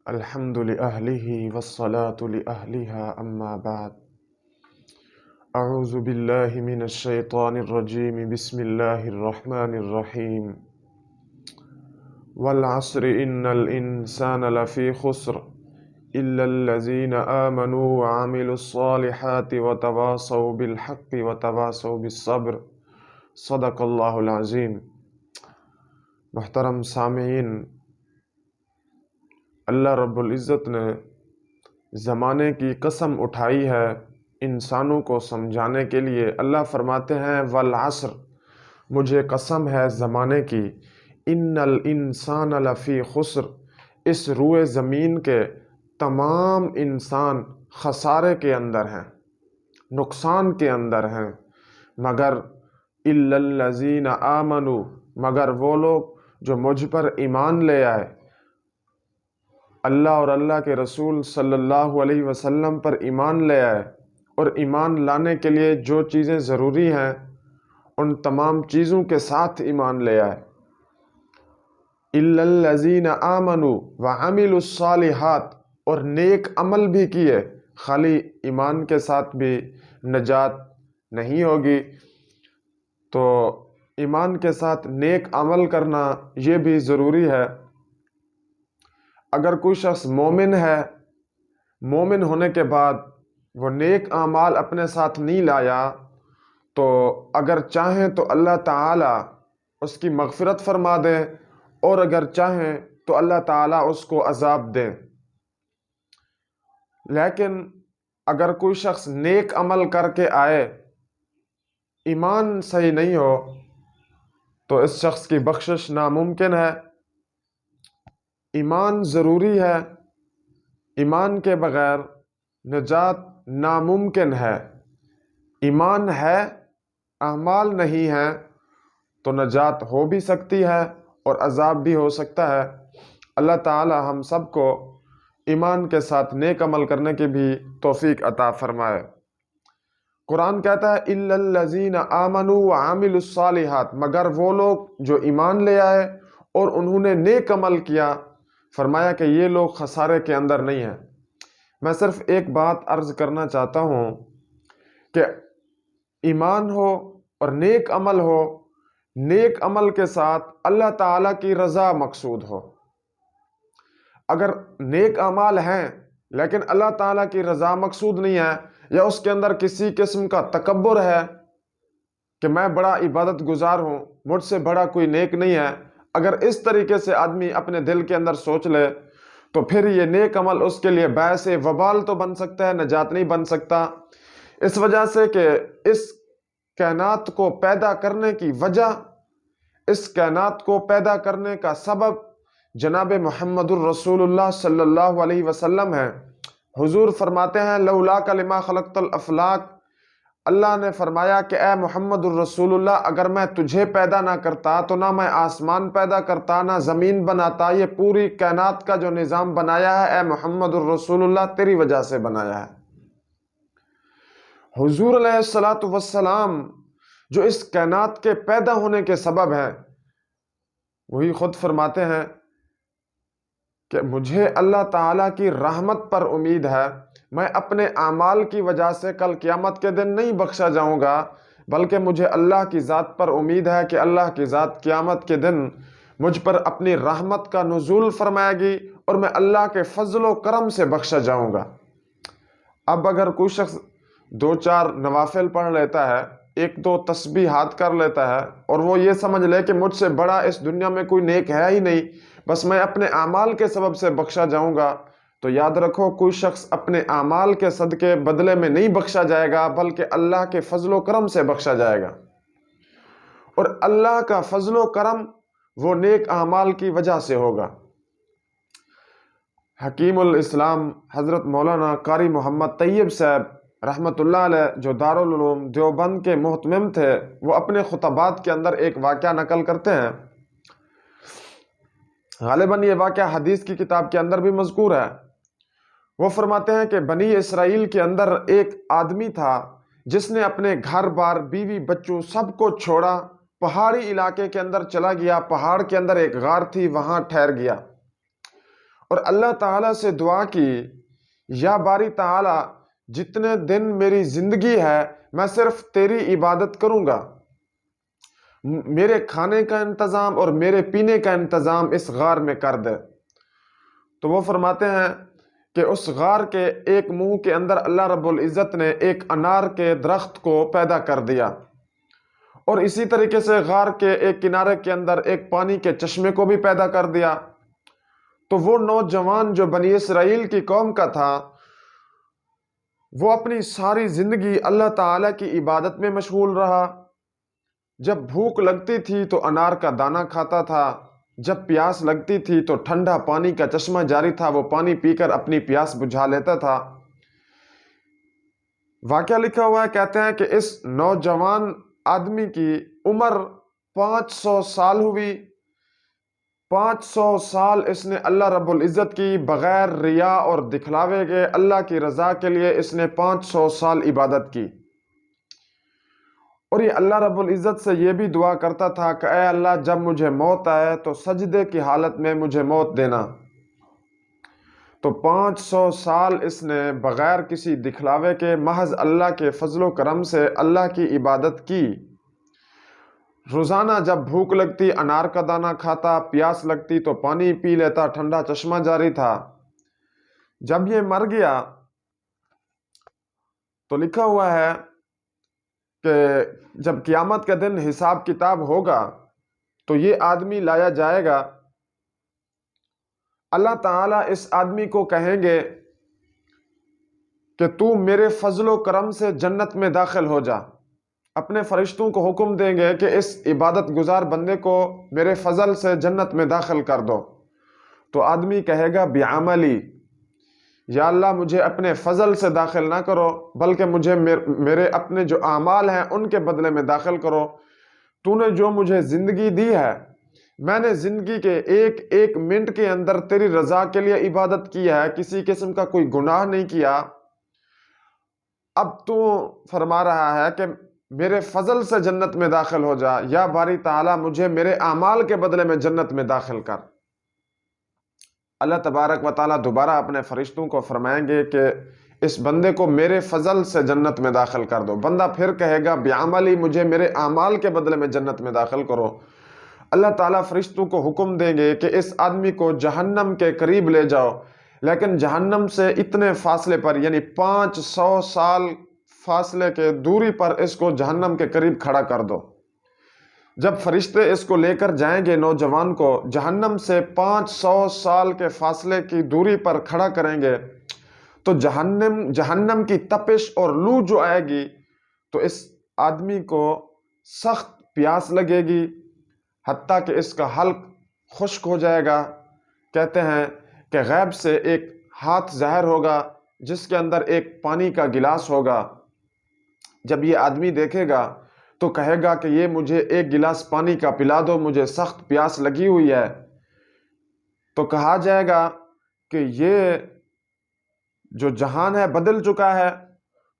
الحمد لأهله والصلاة لأهلها أما بعد أعوذ بالله من الشيطان الرجيم بسم الله الرحمن الرحيم والعصر إن الإنسان لفي خسر إلا الذين آمنوا وعملوا الصالحات وتواصوا بالحق وتواصوا بالصبر صدق اللہ العظیم۔ محترم سامعین، اللہ رب العزت نے زمانے کی قسم اٹھائی ہے انسانوں کو سمجھانے کے لیے۔ اللہ فرماتے ہیں والعصر، مجھے قسم ہے زمانے کی، ان الانسان لفی خسر، اس روئے زمین کے تمام انسان خسارے کے اندر ہیں، نقصان کے اندر ہیں، مگر الا الذین آمنوا، مگر وہ لوگ جو مجھ پر ایمان لے آئے، اللہ اور اللہ کے رسول صلی اللہ علیہ وسلم پر ایمان لے آئے، اور ایمان لانے کے لیے جو چیزیں ضروری ہیں ان تمام چیزوں کے ساتھ ایمان لے آئے۔ الا الذین آمنوا وعملوا الصالحات، اور نیک عمل بھی کیے۔ خالی ایمان کے ساتھ بھی نجات نہیں ہوگی، تو ایمان کے ساتھ نیک عمل کرنا یہ بھی ضروری ہے۔ اگر کوئی شخص مومن ہے، مومن ہونے کے بعد وہ نیک اعمال اپنے ساتھ نہیں لایا، تو اگر چاہیں تو اللہ تعالیٰ اس کی مغفرت فرما دیں، اور اگر چاہیں تو اللہ تعالیٰ اس کو عذاب دیں۔ لیکن اگر کوئی شخص نیک عمل کر کے آئے، ایمان صحیح نہیں ہو، تو اس شخص کی بخشش ناممکن ہے۔ ایمان ضروری ہے، ایمان کے بغیر نجات ناممکن ہے۔ ایمان ہے، اعمال نہیں ہیں، تو نجات ہو بھی سکتی ہے اور عذاب بھی ہو سکتا ہے۔ اللہ تعالی ہم سب کو ایمان کے ساتھ نیک عمل کرنے کی بھی توفیق عطا فرمائے۔ قرآن کہتا ہے الا الذین آمنوا وعملوا الصالحات، مگر وہ لوگ جو ایمان لے آئے اور انہوں نے نیک عمل کیا، فرمایا کہ یہ لوگ خسارے کے اندر نہیں ہیں۔ میں صرف ایک بات عرض کرنا چاہتا ہوں کہ ایمان ہو اور نیک عمل ہو، نیک عمل کے ساتھ اللہ تعالیٰ کی رضا مقصود ہو۔ اگر نیک اعمال ہیں لیکن اللہ تعالیٰ کی رضا مقصود نہیں ہے، یا اس کے اندر کسی قسم کا تکبر ہے کہ میں بڑا عبادت گزار ہوں، مجھ سے بڑا کوئی نیک نہیں ہے، اگر اس طریقے سے آدمی اپنے دل کے اندر سوچ لے، تو پھر یہ نیک عمل اس کے لیے باعث وبال تو بن سکتا ہے، نجات نہیں بن سکتا۔ اس وجہ سے کہ اس کائنات کو پیدا کرنے کی وجہ، اس کائنات کو پیدا کرنے کا سبب جناب محمد الرسول اللہ صلی اللہ علیہ وسلم ہے۔ حضور فرماتے ہیں لولاک لما خلقت الافلاک، اللہ نے فرمایا کہ اے محمد الرسول اللہ، اگر میں تجھے پیدا نہ کرتا تو نہ میں آسمان پیدا کرتا، نہ زمین بناتا۔ یہ پوری کائنات کا جو نظام بنایا ہے اے محمد الرسول اللہ تیری وجہ سے بنایا ہے۔ حضور علیہ الصلاۃ والسلام جو اس کائنات کے پیدا ہونے کے سبب ہیں، وہی خود فرماتے ہیں کہ مجھے اللہ تعالیٰ کی رحمت پر امید ہے، میں اپنے اعمال کی وجہ سے کل قیامت کے دن نہیں بخشا جاؤں گا، بلکہ مجھے اللہ کی ذات پر امید ہے کہ اللہ کی ذات قیامت کے دن مجھ پر اپنی رحمت کا نزول فرمائے گی، اور میں اللہ کے فضل و کرم سے بخشا جاؤں گا۔ اب اگر کوئی شخص 2-4 نوافل پڑھ لیتا ہے، 1-2 تسبیحات کر لیتا ہے، اور وہ یہ سمجھ لے کہ مجھ سے بڑا اس دنیا میں کوئی نیک ہے ہی نہیں، بس میں اپنے اعمال کے سبب سے بخشا جاؤں گا، تو یاد رکھو کوئی شخص اپنے اعمال کے صدقے بدلے میں نہیں بخشا جائے گا، بلکہ اللہ کے فضل و کرم سے بخشا جائے گا۔ اور اللہ کا فضل و کرم وہ نیک اعمال کی وجہ سے ہوگا۔ حکیم الاسلام حضرت مولانا قاری محمد طیب صاحب رحمۃ اللہ علیہ، جو دارالعلوم دیوبند کے محتمم تھے، وہ اپنے خطبات کے اندر ایک واقعہ نقل کرتے ہیں۔ غالباً یہ واقعہ حدیث کی کتاب کے اندر بھی مذکور ہے۔ وہ فرماتے ہیں کہ بنی اسرائیل کے اندر ایک آدمی تھا جس نے اپنے گھر بار، بیوی، بچوں سب کو چھوڑا، پہاڑی علاقے کے اندر چلا گیا۔ پہاڑ کے اندر ایک غار تھی، وہاں ٹھہر گیا، اور اللہ تعالیٰ سے دعا کی یا باری تعالیٰ جتنے دن میری زندگی ہے میں صرف تیری عبادت کروں گا، میرے کھانے کا انتظام اور میرے پینے کا انتظام اس غار میں کر دے۔ تو وہ فرماتے ہیں کہ اس غار کے ایک منہ کے اندر اللہ رب العزت نے ایک انار کے درخت کو پیدا کر دیا، اور اسی طریقے سے غار کے ایک کنارے کے اندر ایک پانی کے چشمے کو بھی پیدا کر دیا۔ تو وہ نوجوان جو بنی اسرائیل کی قوم کا تھا، وہ اپنی ساری زندگی اللہ تعالیٰ کی عبادت میں مشغول رہا۔ جب بھوک لگتی تھی تو انار کا دانہ کھاتا تھا، جب پیاس لگتی تھی تو ٹھنڈا پانی کا چشمہ جاری تھا، وہ پانی پی کر اپنی پیاس بجھا لیتا تھا۔ واقعہ لکھا ہوا ہے، کہتے ہیں کہ اس نوجوان آدمی کی عمر 500 سال ہوئی۔ 500 سال اس نے اللہ رب العزت کی بغیر ریا اور دکھلاوے کے اللہ کی رضا کے لیے اس نے 500 سال عبادت کی۔ اور یہ اللہ رب العزت سے یہ بھی دعا کرتا تھا کہ اے اللہ جب مجھے موت آئے تو سجدے کی حالت میں مجھے موت دینا۔ تو 500 سال اس نے بغیر کسی دکھلاوے کے محض اللہ کے فضل و کرم سے اللہ کی عبادت کی۔ روزانہ جب بھوک لگتی انار کا دانہ کھاتا، پیاس لگتی تو پانی پی لیتا، ٹھنڈا چشمہ جاری تھا۔ جب یہ مر گیا تو لکھا ہوا ہے کہ جب قیامت کے دن حساب کتاب ہوگا تو یہ آدمی لایا جائے گا۔ اللہ تعالیٰ اس آدمی کو کہیں گے کہ تو میرے فضل و کرم سے جنت میں داخل ہو جا۔ اپنے فرشتوں کو حکم دیں گے کہ اس عبادت گزار بندے کو میرے فضل سے جنت میں داخل کر دو۔ تو آدمی کہے گا بعملی، یا اللہ مجھے اپنے فضل سے داخل نہ کرو بلکہ مجھے میرے اپنے جو اعمال ہیں ان کے بدلے میں داخل کرو۔ تو نے جو مجھے زندگی دی ہے، میں نے زندگی کے ایک ایک منٹ کے اندر تیری رضا کے لیے عبادت کی ہے، کسی قسم کا کوئی گناہ نہیں کیا۔ اب تو فرما رہا ہے کہ میرے فضل سے جنت میں داخل ہو جا، یا باری تعالیٰ مجھے میرے اعمال کے بدلے میں جنت میں داخل کر۔ اللہ تبارک و تعالیٰ دوبارہ اپنے فرشتوں کو فرمائیں گے کہ اس بندے کو میرے فضل سے جنت میں داخل کر دو۔ بندہ پھر کہے گا بعملی، مجھے میرے اعمال کے بدلے میں جنت میں داخل کرو۔ اللہ تعالیٰ فرشتوں کو حکم دیں گے کہ اس آدمی کو جہنم کے قریب لے جاؤ، لیکن جہنم سے اتنے فاصلے پر، یعنی 500 سال فاصلے کے دوری پر اس کو جہنم کے قریب کھڑا کر دو۔ جب فرشتے اس کو لے کر جائیں گے نوجوان کو جہنم سے 500 سال کے فاصلے کی دوری پر کھڑا کریں گے، تو جہنم کی تپش اور لو جو آئے گی تو اس آدمی کو سخت پیاس لگے گی، حتیٰ کہ اس کا حلق خشک ہو جائے گا۔ کہتے ہیں کہ غیب سے ایک ہاتھ ظاہر ہوگا جس کے اندر ایک پانی کا گلاس ہوگا۔ جب یہ آدمی دیکھے گا تو کہے گا کہ یہ مجھے ایک گلاس پانی کا پلا دو، مجھے سخت پیاس لگی ہوئی ہے۔ تو کہا جائے گا کہ یہ جو جہان ہے بدل چکا ہے،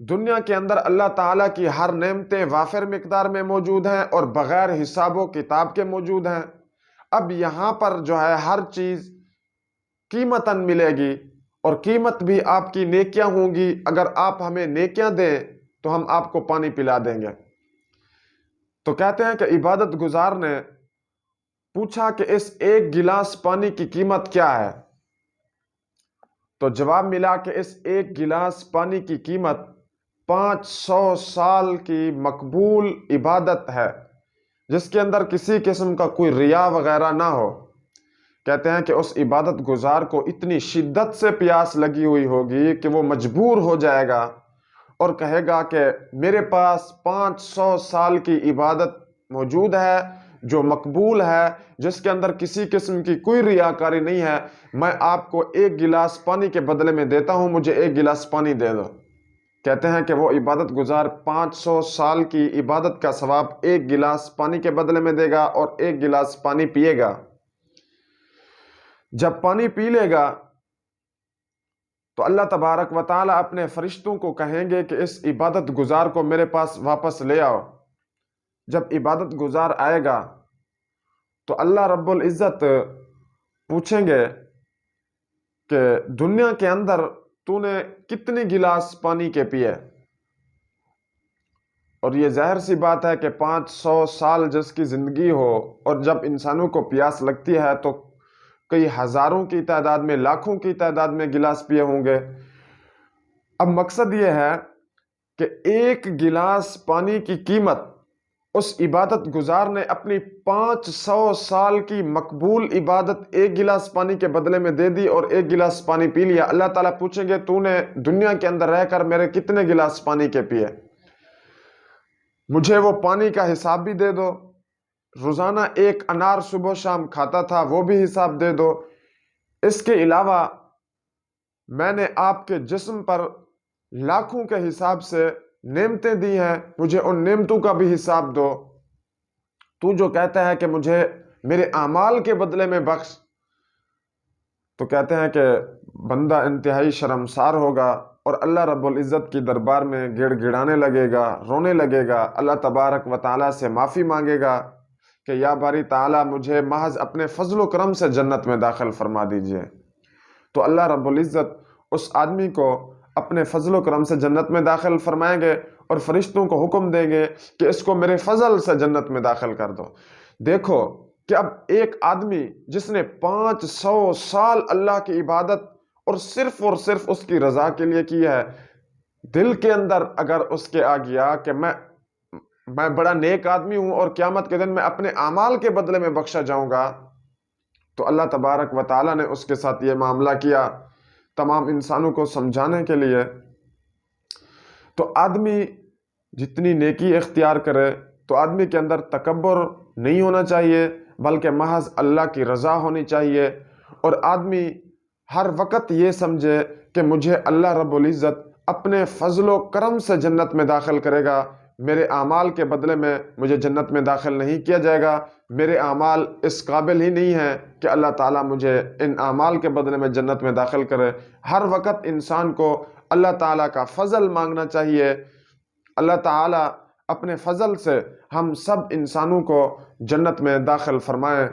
دنیا کے اندر اللہ تعالیٰ کی ہر نعمتیں وافر مقدار میں موجود ہیں اور بغیر حساب و کتاب کے موجود ہیں۔ اب یہاں پر جو ہے ہر چیز قیمتاً ملے گی، اور قیمت بھی آپ کی نیکیاں ہوں گی۔ اگر آپ ہمیں نیکیاں دیں تو ہم آپ کو پانی پلا دیں گے۔ تو کہتے ہیں کہ عبادت گزار نے پوچھا کہ اس ایک گلاس پانی کی قیمت کیا ہے؟ تو جواب ملا کہ اس ایک گلاس پانی کی قیمت 500 سال کی مقبول عبادت ہے، جس کے اندر کسی قسم کا کوئی ریا وغیرہ نہ ہو۔ کہتے ہیں کہ اس عبادت گزار کو اتنی شدت سے پیاس لگی ہوئی ہوگی کہ وہ مجبور ہو جائے گا اور کہے گا کہ میرے پاس 500 سال کی عبادت موجود ہے جو مقبول ہے، جس کے اندر کسی قسم کی کوئی ریاکاری نہیں ہے، میں آپ کو ایک گلاس پانی کے بدلے میں دیتا ہوں، مجھے ایک گلاس پانی دے دو۔ کہتے ہیں کہ وہ عبادت گزار 500 سال کی عبادت کا ثواب ایک گلاس پانی کے بدلے میں دے گا اور ایک گلاس پانی پیے گا۔ جب پانی پی لے گا تو اللہ تبارک و تعالیٰ اپنے فرشتوں کو کہیں گے کہ اس عبادت گزار کو میرے پاس واپس لے آؤ۔ جب عبادت گزار آئے گا تو اللہ رب العزت پوچھیں گے کہ دنیا کے اندر تو نے کتنے گلاس پانی کے پیے، اور یہ ظاہر سی بات ہے کہ 500 سال جس کی زندگی ہو اور جب انسانوں کو پیاس لگتی ہے تو کئی ہزاروں کی تعداد میں، لاکھوں کی تعداد میں گلاس پیے ہوں گے۔ اب مقصد یہ ہے کہ ایک گلاس پانی کی قیمت اس عبادت گزار نے اپنی 500 سال کی مقبول عبادت ایک گلاس پانی کے بدلے میں دے دی اور ایک گلاس پانی پی لیا۔ اللہ تعالیٰ پوچھیں گے تو نے دنیا کے اندر رہ کر میرے کتنے گلاس پانی کے پیے؟ مجھے وہ پانی کا حساب بھی دے دو، روزانہ ایک انار صبح و شام کھاتا تھا وہ بھی حساب دے دو۔ اس کے علاوہ میں نے آپ کے جسم پر لاکھوں کے حساب سے نعمتیں دی ہیں، مجھے ان نعمتوں کا بھی حساب دو۔ تو جو کہتا ہے کہ مجھے میرے اعمال کے بدلے میں بخش، تو کہتے ہیں کہ بندہ انتہائی شرمسار ہوگا اور اللہ رب العزت کی دربار میں گڑ گڑانے لگے گا، رونے لگے گا، اللہ تبارک و تعالیٰ سے معافی مانگے گا کہ یا باری تعالیٰ مجھے محض اپنے فضل و کرم سے جنت میں داخل فرما دیجئے۔ تو اللہ رب العزت اس آدمی کو اپنے فضل و کرم سے جنت میں داخل فرمائیں گے اور فرشتوں کو حکم دیں گے کہ اس کو میرے فضل سے جنت میں داخل کر دو۔ دیکھو کہ اب ایک آدمی جس نے 500 سال اللہ کی عبادت اور صرف اس کی رضا کے لیے کی ہے، دل کے اندر اگر اس کے آ گیا کہ میں بڑا نیک آدمی ہوں اور قیامت کے دن میں اپنے اعمال کے بدلے میں بخشا جاؤں گا، تو اللہ تبارک و تعالیٰ نے اس کے ساتھ یہ معاملہ کیا تمام انسانوں کو سمجھانے کے لیے۔ تو آدمی جتنی نیکی اختیار کرے تو آدمی کے اندر تکبر نہیں ہونا چاہیے، بلکہ محض اللہ کی رضا ہونی چاہیے، اور آدمی ہر وقت یہ سمجھے کہ مجھے اللہ رب العزت اپنے فضل و کرم سے جنت میں داخل کرے گا، میرے اعمال کے بدلے میں مجھے جنت میں داخل نہیں کیا جائے گا، میرے اعمال اس قابل ہی نہیں ہیں کہ اللہ تعالیٰ مجھے ان اعمال کے بدلے میں جنت میں داخل کرے۔ ہر وقت انسان کو اللہ تعالیٰ کا فضل مانگنا چاہیے۔ اللہ تعالیٰ اپنے فضل سے ہم سب انسانوں کو جنت میں داخل فرمائے۔